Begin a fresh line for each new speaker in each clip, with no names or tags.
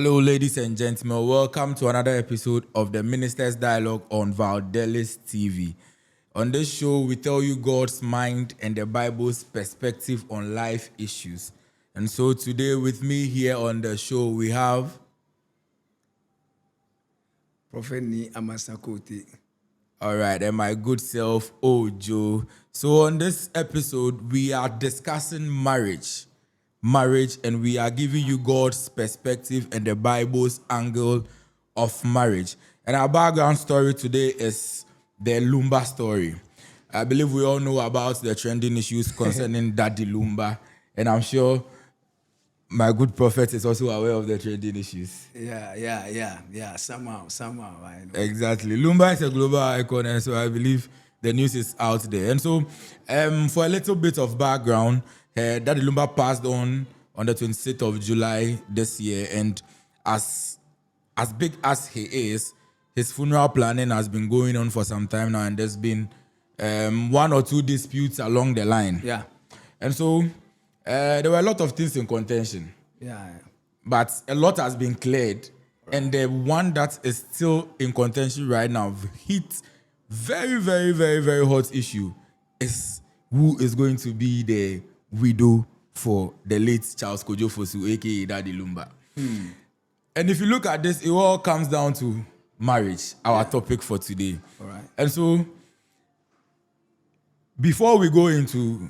Hello, ladies and gentlemen. Welcome to another episode of the Minister's Dialogue on Valdelis TV. On this show, we tell you God's mind and the Bible's perspective on life issues. And so today with me here on the show, we have
Prophet Ni Amasakote.
all right, and my good self, Ojo. So on this episode, we are discussing marriage, and we are giving you God's perspective and the Bible's angle of marriage. And our background story today is the Lumba story. I believe we all know about the trending issues concerning Daddy Lumba, and I'm sure my good prophet is also aware of the trending issues.
Yeah. Somehow, I know.
Exactly. Lumba is a global icon, and so I believe the news is out there. And so, for a little bit of background, Daddy Lumba passed on the 26th of July this year, and as big as he is, his funeral planning has been going on for some time now, and there's been one or two disputes along the line.
Yeah.
And so, there were a lot of things in contention.
Yeah.
But a lot has been cleared. And the one that is still in contention right now, hit very, very, very, very hot issue, is who is going to be the widow for the late Charles Kojo Fosu, aka Daddy Lumba. And if you look at this, it all comes down to marriage, our topic for today.
All right.
And so, before we go into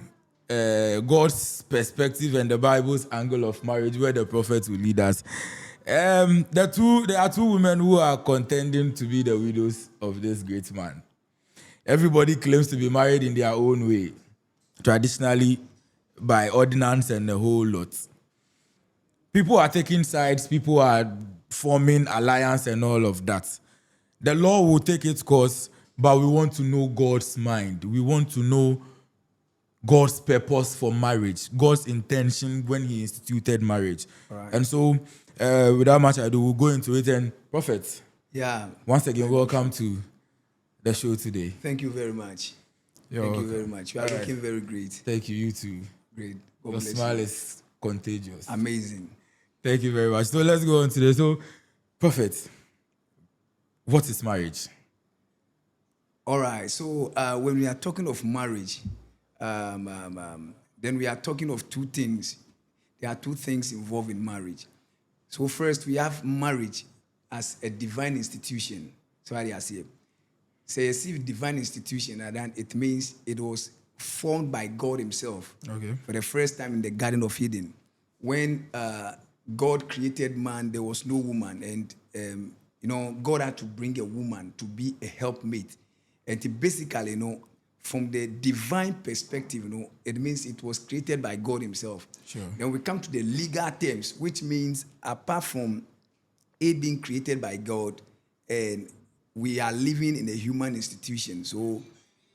God's perspective and the Bible's angle of marriage, where the prophet will lead us, there are two women who are contending to be the widows of this great man. Everybody claims to be married in their own way, traditionally by ordinance and the whole lot. People are taking sides, people are forming alliance and all of that. The law will take its course, but we want to know God's mind. We want to know God's purpose for marriage, God's intention when he instituted marriage.
Right.
And so, without much ado, we'll go into it. And Prophet,
Yeah.
once again, welcome to the show today.
Thank you very much.
You're
Thank
welcome.
you very much. You are looking very great.
Thank you, you too.
Great. God
Your
bless
smile
you.
is contagious.
Amazing.
Thank you very much. So let's go on today. So, Prophet, what is marriage?
All right. So when we are talking of marriage, then we are talking of two things. There are two things involved in marriage. So first, we have marriage as a divine institution. So what I say? Say, a divine institution, and then it means it was formed by God himself.
Okay.
For the first time in the Garden of Eden. When God created man, there was no woman. And, God had to bring a woman to be a helpmate. And basically, from the divine perspective, it means it was created by God himself.
Sure.
Then we come to the legal terms, which means apart from it being created by God, and we are living in a human institution. So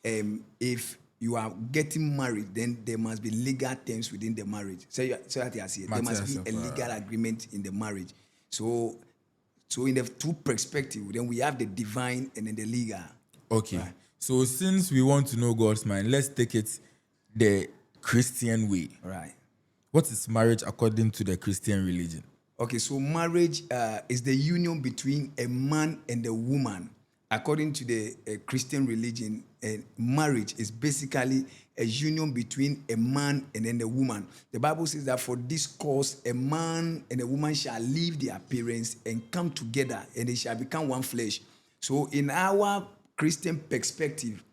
if you are getting married, then there must be legal terms within the marriage. So that I see it. There must be a legal agreement in the marriage. So in the two perspective, then we have the divine and then the legal.
Okay.
Right.
So since we want to know God's mind, let's take it the Christian way.
Right.
What is marriage according to the Christian religion?
Okay, so marriage is the union between a man and a woman. According to the Christian religion, marriage is basically a union between a man and then a woman. The Bible says that for this cause, a man and a woman shall leave their parents and come together, and they shall become one flesh. So in our Christian perspective,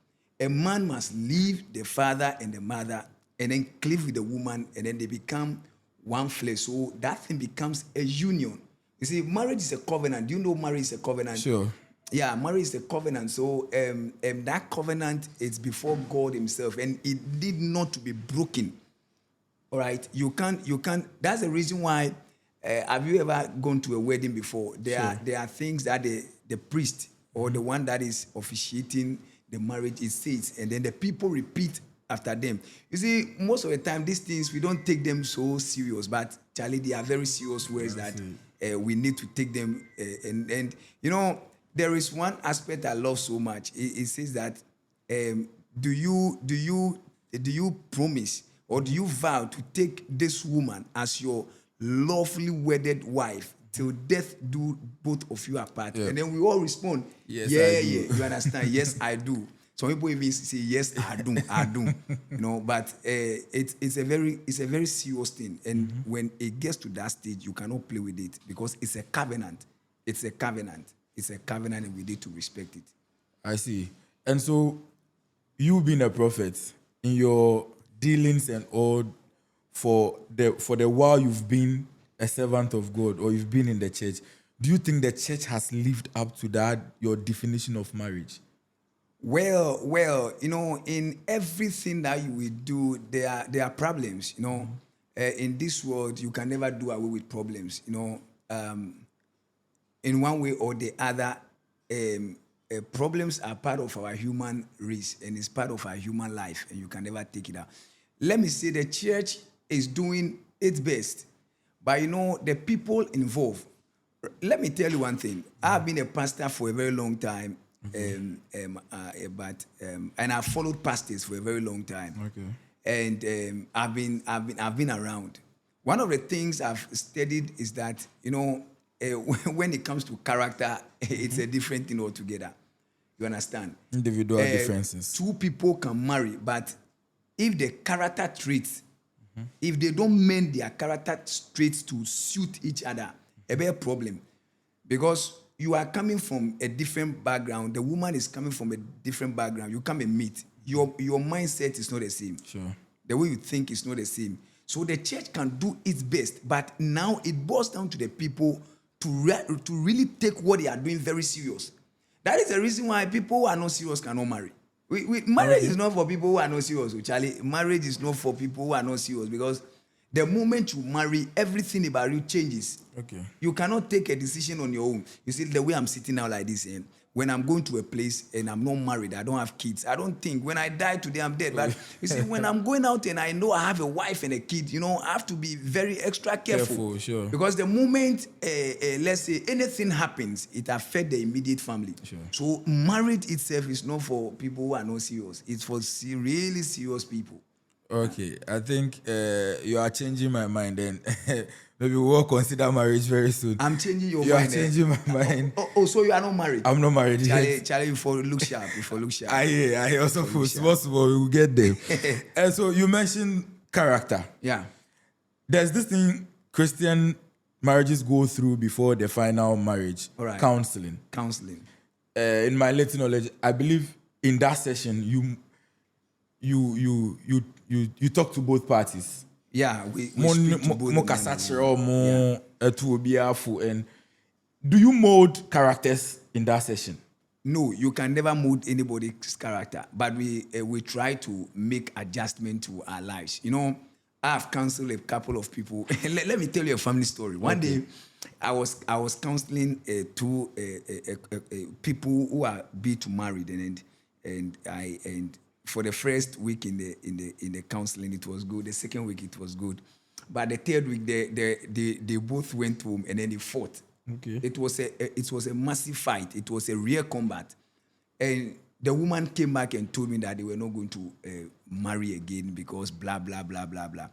a man must leave the father and the mother and then cleave with the woman, and then they become one flesh. So that thing becomes a union. You see, marriage is a covenant. Do you know marriage is a covenant?
Sure.
Yeah, marriage is a covenant. So that covenant is before God himself, and it need not to be broken. All right, you can't. That's the reason why. Have you ever gone to a wedding before? There are things that the priest or the one that is officiating the marriage it says, and then the people repeat after them. You see, most of the time these things we don't take them so serious, but Charlie, they are very serious words that we need to take them. And there is one aspect I love so much. It says that do you promise or do you vow to take this woman as your lawfully wedded wife till death do both of you apart.
Yeah.
And then we all respond,
Yes,
yeah,
I do.
yeah. You understand? Yes, I do. Some people even say, yes, I do, I do. You know, but it's a very serious thing. And when it gets to that stage, you cannot play with it because it's a covenant. It's a covenant. It's a covenant, and we need to respect it.
I see. And so, you being a prophet, in your dealings and all, for the while you've been a servant of God or you've been in the church, do you think the church has lived up to that, your definition of marriage?
Well, you know, in everything that you will do, there are problems. You know, in this world, you can never do away with problems. You know, in one way or the other, problems are part of our human race and it's part of our human life, and you can never take it out. Let me say the church is doing its best, but you know, the people involved. Let me tell you one thing. I've been a pastor for a very long time. And I've followed pastors for a very long time.
Okay.
And I've been around. One of the things I've studied is that, you know, when it comes to character, it's a different thing altogether. You understand?
Individual differences.
Two people can marry, but if the character traits, if they don't mend their character traits to suit each other, a big problem. Because you are coming from a different background. The woman is coming from a different background. You come and meet. Your mindset is not the same.
Sure.
The way you think is not the same. So the church can do its best, but now it boils down to the people to really take what they are doing very serious. That is the reason why people who are not serious cannot marry. Marriage is not for people who are not serious, Charlie. Marriage is not for people who are not serious, because the moment you marry, everything about you changes.
Okay.
You cannot take a decision on your own. You see, the way I'm sitting now like this, and when I'm going to a place and I'm not married, I don't have kids, I don't think when I die today, I'm dead. But you see, when I'm going out and I know I have a wife and a kid, you know, I have to be very extra careful.
Sure.
Because the moment, let's say, anything happens, it affects the immediate family.
Sure.
So marriage itself is not for people who are not serious. It's for really serious people.
Okay, I think you are changing my mind, and maybe we'll consider marriage very soon.
I'm changing your
You
mind.
are changing my mind.
Oh, so you are not married?
I'm not married yet.
Charlie, before look sharp.
I also possible we will get there. And so you mentioned character.
Yeah.
There's this thing Christian marriages go through before the final marriage.
All right.
Counseling. In my little knowledge, I believe in that session you talk to both parties.
Yeah, we speak to both.
And do you mold characters in that session?
No, you can never mold anybody's character, but we try to make adjustment to our lives. You know, I've counseled a couple of people. Let me tell you a family story. One day, I was counseling two people who are to married, and for the first week in the counseling, it was good. The second week, it was good. But the third week, they both went home and then they fought.
Okay.
It was a massive fight. It was a real combat. And the woman came back and told me that they were not going to marry again because blah, blah, blah, blah, blah.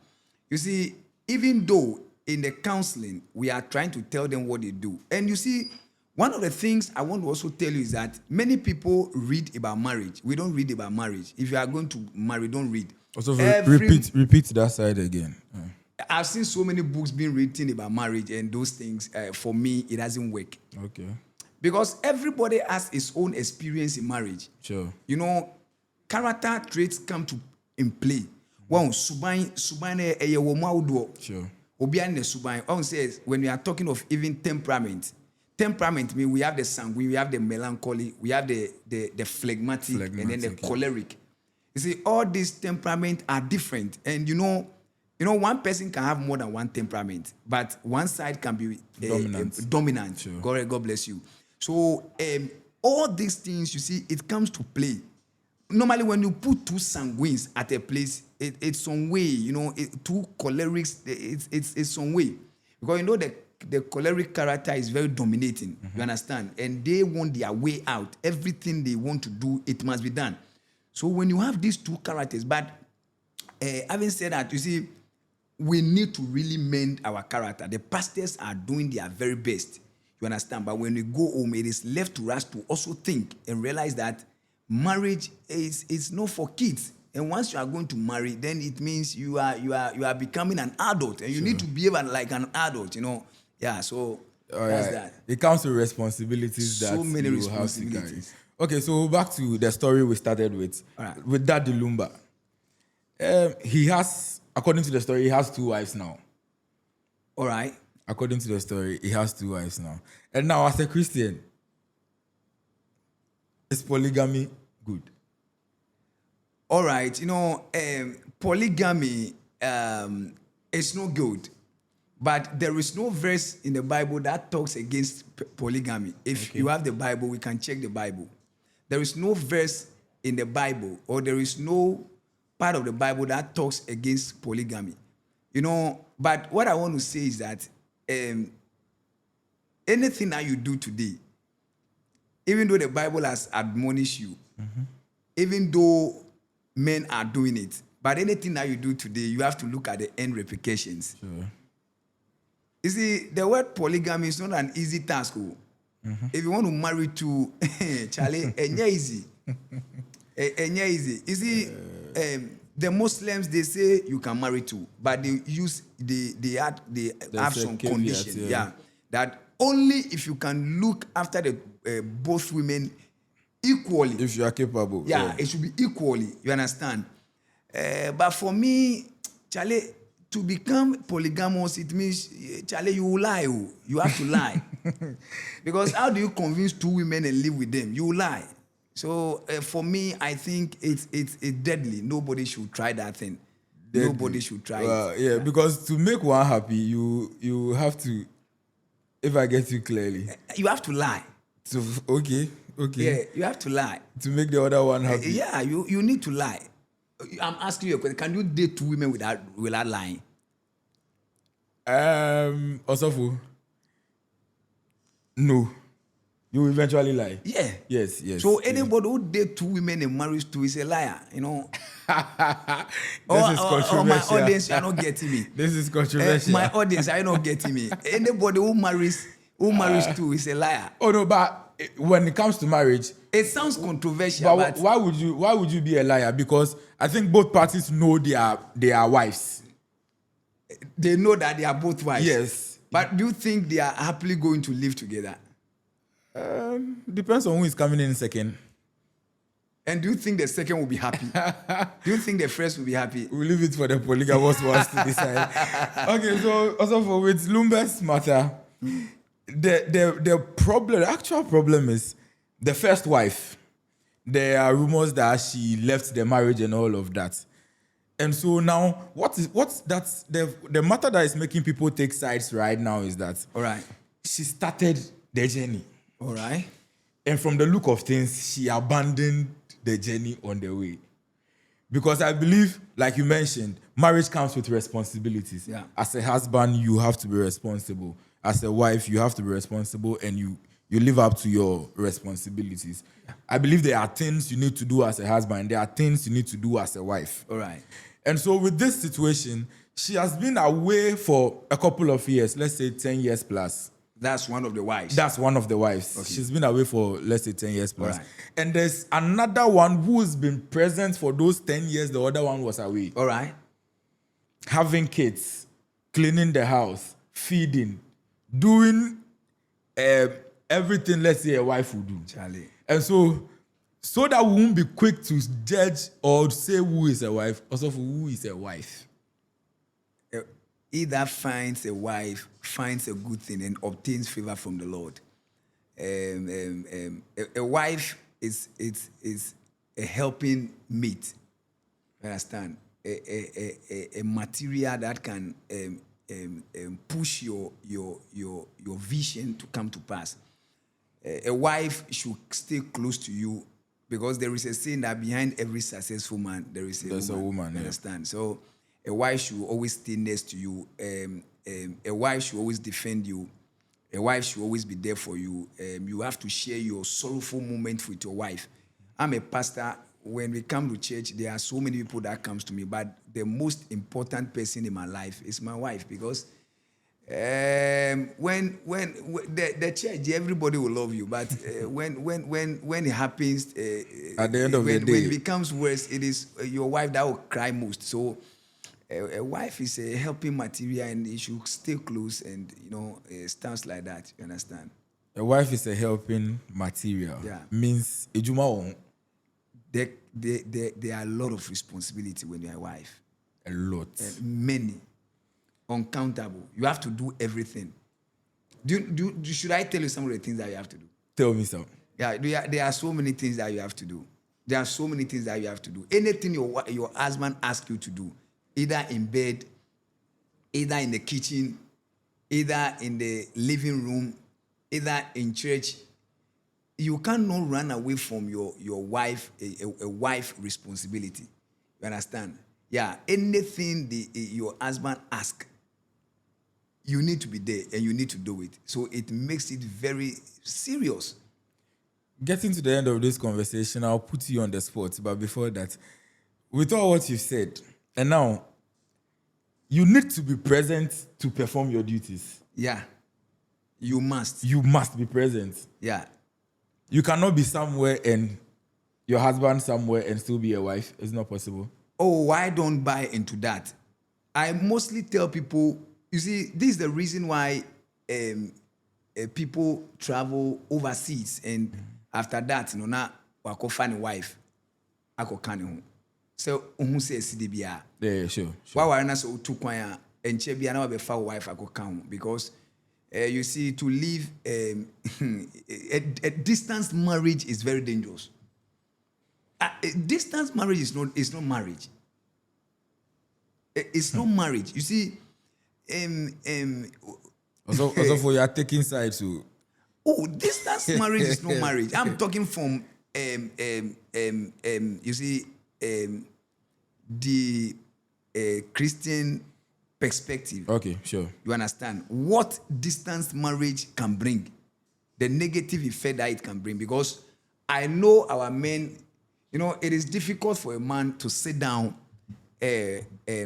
You see, even though in the counseling, we are trying to tell them what they do. And you see, one of the things I want to also tell you is that many people read about marriage. We don't read about marriage. If you are going to marry, don't read.
Also, repeat that side again.
I've seen so many books being written about marriage and those things. For me, it doesn't work.
Okay.
Because everybody has his own experience in marriage.
Sure.
You know, character traits come in play. Wow, suban
Sure.
Obiane suban. One says when we are talking of even temperament. Temperament means we have the sanguine, we have the melancholy, we have the phlegmatic, and then the choleric. You see, all these temperaments are different. And you know, one person can have more than one temperament, but one side can be dominant. Sure. God bless you. So all these things, you see, it comes to play. Normally, when you put two sanguines at a place, it's some way, you know, two cholerics, it's some way. Because you know the choleric character is very dominating, you understand? And they want their way out. Everything they want to do, it must be done. So when you have these two characters, but having said that, you see, we need to really mend our character. The pastors are doing their very best. You understand? But when we go home, it is left to us to also think and realize that marriage is not for kids. And once you are going to marry, then it means you are becoming an adult, and you need to behave like an adult. Yeah. So that's that.
It comes with responsibilities that
So many
you have to carry.
responsibilities.
Okay, so back to the story we started with.
All right.
With Daddy Lumba. He has, according to the story, he has 2 wives now.
All right.
According to the story, he has 2 wives now. And now, as a Christian, is polygamy good?
All right. Polygamy is no good. But there is no verse in the Bible that talks against polygamy. If you have the Bible, we can check the Bible. There is no verse in the Bible, or there is no part of the Bible that talks against polygamy. But what I want to say is that anything that you do today, even though the Bible has admonished you, even though men are doing it, but anything that you do today, you have to look at the end repercussions.
Sure.
You see, the word polygamy is not an easy task. If you want to marry 2, Charlie, it's easy. It's easy. You see, the Muslims, they say you can marry 2, but they have some conditions. Yeah, that only if you can look after the both women equally.
If you are capable.
Yeah, it should be equally. You understand? But for me, Charlie, to become polygamous, it means, Charlie, you will lie. You have to lie. Because how do you convince 2 women and live with them? You lie. So for me, I think it's deadly. Nobody should try that thing. Deadly. Nobody should try it.
Yeah, because to make one happy, you have to, if I get you clearly.
You have to lie.
So, okay.
Yeah, you have to lie.
To make the other one happy.
Yeah, you need to lie. I'm asking you a question. Can you date 2 women without lying?
Also, no. You will eventually lie.
Yeah.
Yes.
So anybody who date 2 women and marries 2 is a liar,
This is
Or
controversial.
my audience, you're not getting me.
This is controversial.
My audience, are you not getting me? Anybody who marries 2 is a liar.
Oh no, but when it comes to marriage,
it sounds controversial.
But why would you be a liar? Because I think both parties know they are wives.
They know that they are both wives.
Yes.
But do you think they are happily going to live together?
Depends on who is coming in second.
And do you think the second will be happy? Do you think the first will be happy?
We'll leave it for the polygamous ones to decide. Okay, so also with Lumba'S matter, the problem, the actual problem is the first wife. There are rumors that she left the marriage and all of that. And so now, the matter that is making people take sides right now is that,
all right,
she started the journey.
All right.
And from the look of things, she abandoned the journey on the way. Because I believe, like you mentioned, marriage comes with responsibilities.
Yeah.
As a husband, you have to be responsible. As a wife, you have to be responsible, and you live up to your responsibilities. Yeah. I believe there are things you need to do as a husband. There are things you need to do as a wife.
All right.
And so with this situation, she has been away for a couple of years, let's say 10 years plus.
That's one of the wives.
That's one of the wives.
Okay.
She's been away for, let's say, 10 years plus.
Right.
And there's another one who's been present for those 10 years. The other one was away.
All right.
Having kids, cleaning the house, feeding, doing everything, let's say, a wife would do.
Charlie.
And so that we won't be quick to judge or say who is a wife, also for who is a wife.
He that finds a wife finds a good thing and obtains favor from the Lord. A wife is a helping mate. You understand? A material that can push your vision to come to pass. A wife should stay close to you, because there is a saying that behind every successful man there is a woman. You understand? So a wife should always stay next to you. A wife should always defend you. A wife should always be there for you. You have to share your sorrowful moment with your wife. I'm a pastor. When we come to church, there are so many people that comes to me, but the most important person in my life is my wife, because when the church, everybody will love you, but when it happens,
At the end of the day,
when it becomes worse, it is your wife that will cry most. So a wife is a helping material, and you should stay close, and stuff like that. You understand?
a wife is a helping material.
Yeah.
Means ejuma won
There are a lot of responsibility when you're a wife.
a lot.
Many, uncountable. You have to do everything. Should I tell you some of the things that you have to do?
Tell me some.
Yeah, there are so many things that you have to do. There are so many things that you have to do. Anything your husband asks you to do, either in bed, either in the kitchen, either in the living room, either in church, you cannot run away from your wife, a wife responsibility. You understand? Yeah, anything your husband asks, you need to be there and you need to do it. So it makes it very serious.
Getting to the end of this conversation, I'll put you on the spot. But before that, with all what you've said, and now, you need to be present to perform your duties.
Yeah, you must.
You must be present.
Yeah.
You cannot be somewhere and your husband somewhere and still be a wife. It's not possible.
Oh, why don't buy into that? I mostly tell people, you see, this is the reason why people travel overseas, and after that, now wako find a wife, ako kane. So who says CDBR?
Yeah, sure.
Why not so to kwaya and chebi na be fa wife ako kan, because you see, to live a distance marriage is very dangerous. A distance marriage is not marriage. It's not marriage. You see,
Also for you are taking sides too.
Distance marriage is not marriage. I'm talking from you see, the Christian perspective.
Okay, sure.
You understand what distance marriage can bring, the negative effect that it can bring. Because I know our men, it is difficult for a man to sit down,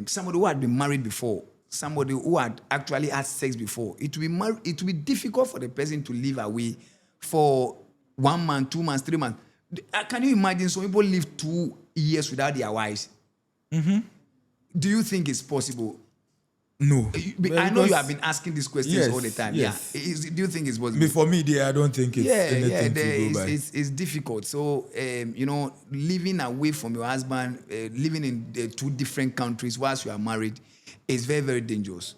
somebody who had been married before, somebody who had actually had sex before. It will be difficult for the person to live away for 1 month, 2 months, 3 months. Can you imagine some people live 2 years without their wives? Mm-hmm. Do you think it's possible?
No.
I know you have been asking these questions all the time.
Yes.
Yeah. Do you think it's possible?
For me, I don't think it's anything to go by.
It's difficult. So, living away from your husband, living in 2 different countries whilst you are married is very, very dangerous.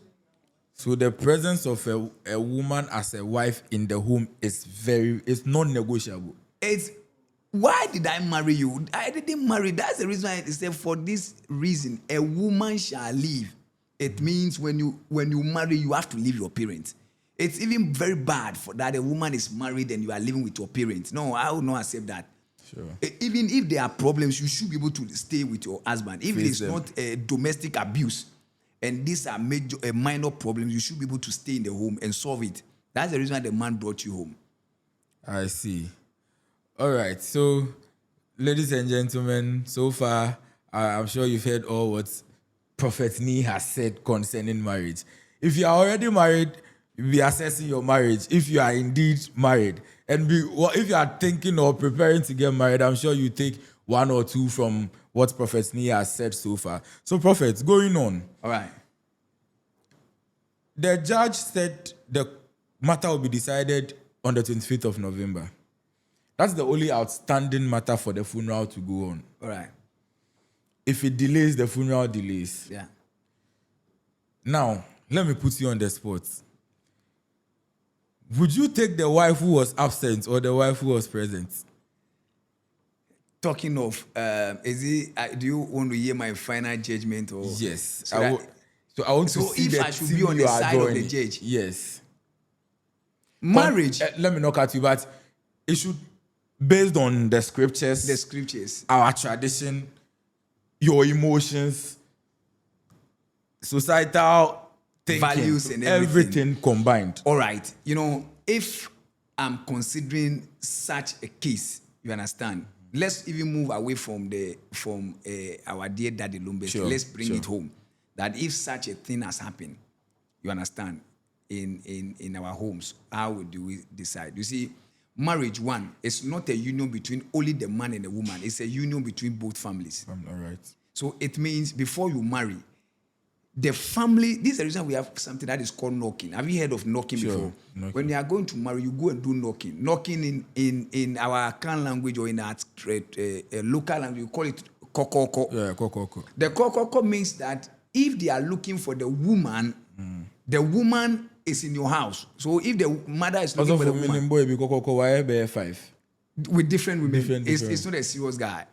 So the presence of a woman as a wife in the home is it's non-negotiable.
Why did I marry you? I didn't marry. That's the reason I said, for this reason, a woman shall leave. It means when you marry, you have to leave your parents. It's even very bad for that a woman is married and you are living with your parents. No, I will not accept that.
Sure.
Even if there are problems, you should be able to stay with your husband. If it's not a domestic abuse and these are minor problems, you should be able to stay in the home and solve it. That's the reason why the man brought you home.
I see. All right. So, ladies and gentlemen, so far, I'm sure you've heard all what Prophet Nee has said concerning marriage. If you are already married, be assessing your marriage. If you are indeed married, and if you are thinking or preparing to get married, I'm sure you take 1 or 2 from what Prophet Nee has said so far. So, Prophet, going on.
All right.
The judge said the matter will be decided on the 25th of November. That's the only outstanding matter for the funeral to go on.
All right.
If it delays, the funeral delays.
Yeah.
Now, let me put you on the spot. Would you take the wife who was absent or the wife who was present?
Talking of, do you want to hear my final judgment? Or
Yes.
I
want to see
if
the
I should
team
be on
you
the
are
side of
joining.
the judge.
Yes.
Marriage.
Let me not cut you, but it should, based on the scriptures, our tradition, your emotions, societal thinking,
values and
everything combined.
All right. If I'm considering such a case, you understand, let's even move away from our dear daddy Lumba'S.
Sure,
Let's bring
sure.
it home. That if such a thing has happened, you understand, in our homes, how do we decide? You see, marriage, one, it's not a union between only the man and the woman. It's a union between both families.
All right.
So it means before you marry, the family, this is the reason we have something that is called knocking. Have you heard of knocking
Sure,
before?
knocking.
When you are going to marry, you go and do knocking. Knocking in our Akan language or in our local language, we call it kokoko.
Yeah, kokoko.
The kokoko means that if they are looking for the woman is in your house. So if the mother is looking
Also
for
for
the
me,
woman
boy, because kokoko, why bear 5?
with different women,
Different.
It's not a serious guy.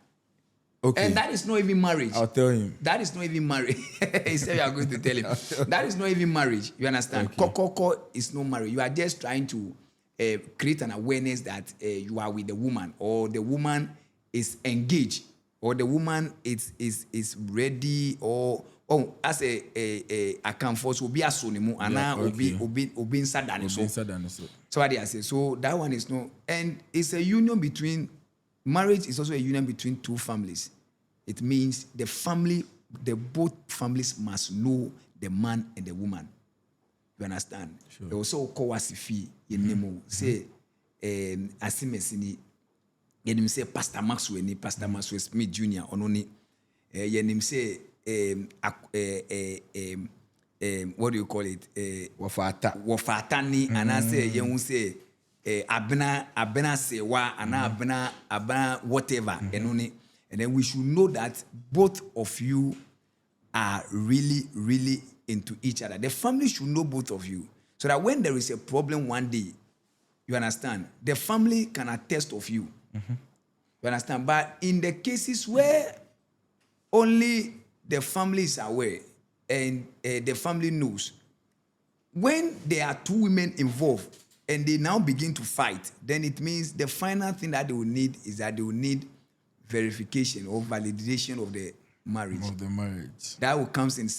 Okay.
And that is not even marriage.
I'll tell him.
That is not even marriage. He said you are going to tell him. That is not even marriage. You understand?
Okay.
Kokoko is no marriage. You are just trying to create an awareness that you are with the woman, or the woman is engaged, or the woman is ready, or as a can force will be a sonimu and now will be inside so. So what I say. So that one is no, and it's a union between. Marriage is also a union between two families. It means both families must know the man and the woman. You understand?
Sure.
They also call wasifi yenemo say asimesini yenim say Pastor Maxwell Smith Jr. ononi yenim say what do you call it? Wafata ni anase yenu say abena sewa ana abena whatever and then we should know that both of you are really into each other. The family should know both of you, so that when there is a problem one day, you understand, the family can attest of you. You understand? But in the cases where only the family is aware and the family knows, when there are two women involved and they now begin to fight, then it means the final thing that they will need is that they will need verification or validation of the marriage. That will come in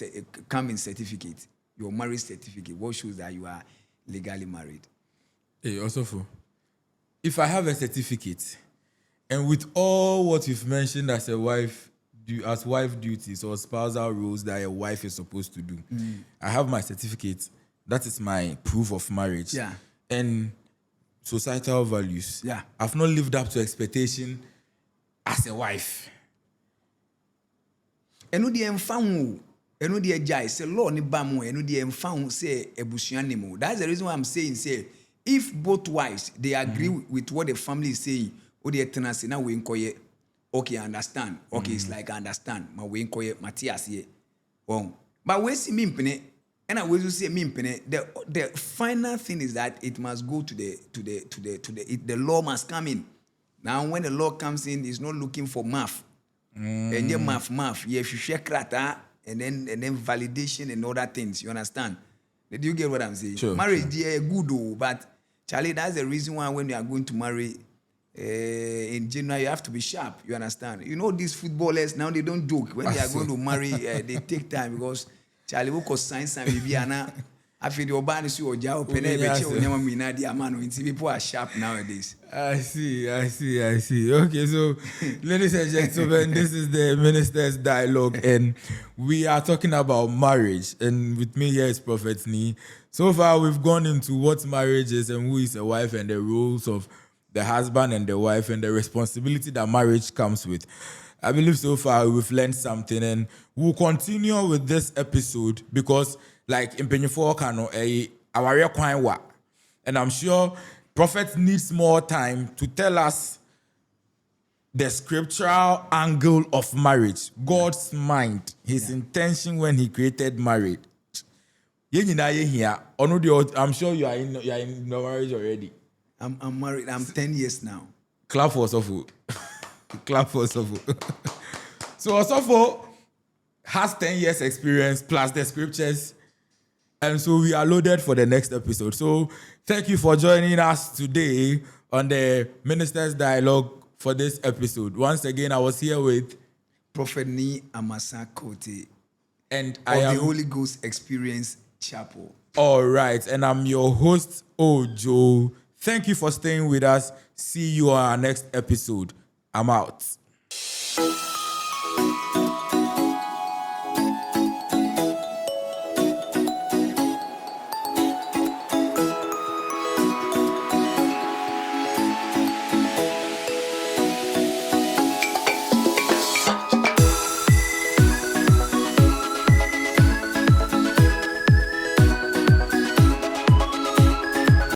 certificate, your marriage certificate, what shows that you are legally married.
Hey, also if I have a certificate, and with all what you've mentioned as wife duties or spousal roles that a wife is supposed to do, I have my certificate. That is my proof of marriage.
Yeah.
And societal values.
Yeah.
I've not lived up to expectation as a wife.
Eno die mfahu, eno die jai say law ni ba mu, eno die mfahu say ebusua ni mu. That's the reason why I'm saying say if both wives they agree with what the family is saying, o die tenase na we nkoye. Okay, I understand. Okay, it's like I understand. Ma we nkoye Matthias ye. But we see me mpene. And I will say the final thing is that it must go to the law must come in. Now when the law comes in, it's not looking for math. And yeah, math. Yeah, if you share krata and then validation and other things, you understand? Do you get what I'm saying?
Sure,
Marriage, yeah, good though, but Charlie, that's the reason why when you are going to marry in January, you have to be sharp. You understand? You know these footballers now, they don't joke when they are going to marry. They take time because Charlie will cause science and maybe I feel the urban issue or job. People are sharp nowadays.
I see. Okay, so ladies and gentlemen, this is the Minister's Dialogue, and we are talking about marriage. And with me here is Prophet Nee. So far, we've gone into what marriage is and who is a wife and the roles of the husband and the wife and the responsibility that marriage comes with. I believe so far we've learned something, and we'll continue with this episode because, like in Penyefo Kano, our Kwanwa, and I'm sure Prophet needs more time to tell us the scriptural angle of marriage, God's mind, His intention when He created marriage. I'm sure you are in the marriage already.
I'm married. I'm 10 years now.
Clap for Osofo. Clap for Osofo. So Osofo has 10 years experience plus the scriptures. And so we are loaded for the next episode. So thank you for joining us today on the Minister's Dialogue for this episode. Once again, I was here with
Prophet Nee Amasa Kote
and
of the Holy Ghost Experience Chapel.
All right. And I'm your host, Ojo. Thank you for staying with us. See you on our next episode. I'm out.